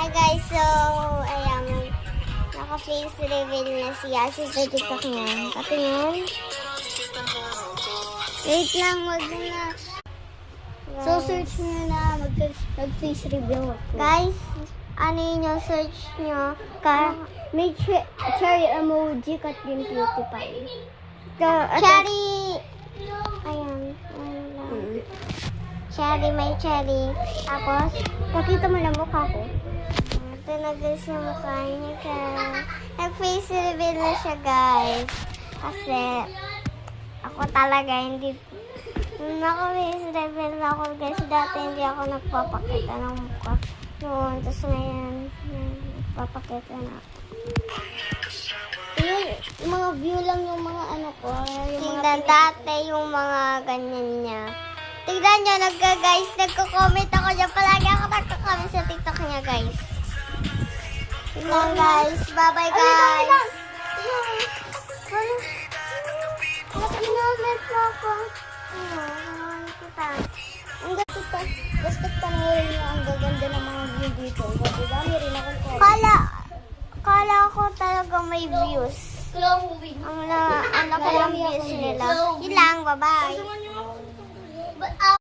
Hi guys, so ayan, naka-face reveal na siya sa TikTok niya. Patingin. Wait lang, wag na. So, search nyo na mag-face reveal ako. Guys, ano yun yung search nyo? May cherry emoji kat yung cutie pie. Cherry! Ayan. Cherry, may cherry. Tapos, Pakita mo na mukha ko. ito na guys yung mukha niya ka. Nag-face reveal na siya guys. Kasi, ako talaga hindi, naka-face reveal ako guys. Dati hindi ako nagpapakita ng mukha. Noon, tapos ngayon, nagpapakita na ako. Yung mga view lang yung mga ano ko. Yung mga Tingnan dati yung mga ganyan niya. Tingnan nyo, guys, nagko-comment ako dyan. Palagi ako nagko-comment sa TikTok niya, guys. Tingnan, guys. Bye-bye, guys. Nag-comment mo ako. Kita. Ang gusto pa. Gusto panoorin nyo ang gaganda ng mga view dito. Dami rin akong Kala ko talaga may views. Ang laki ng views nila. Yun lang, bye-bye.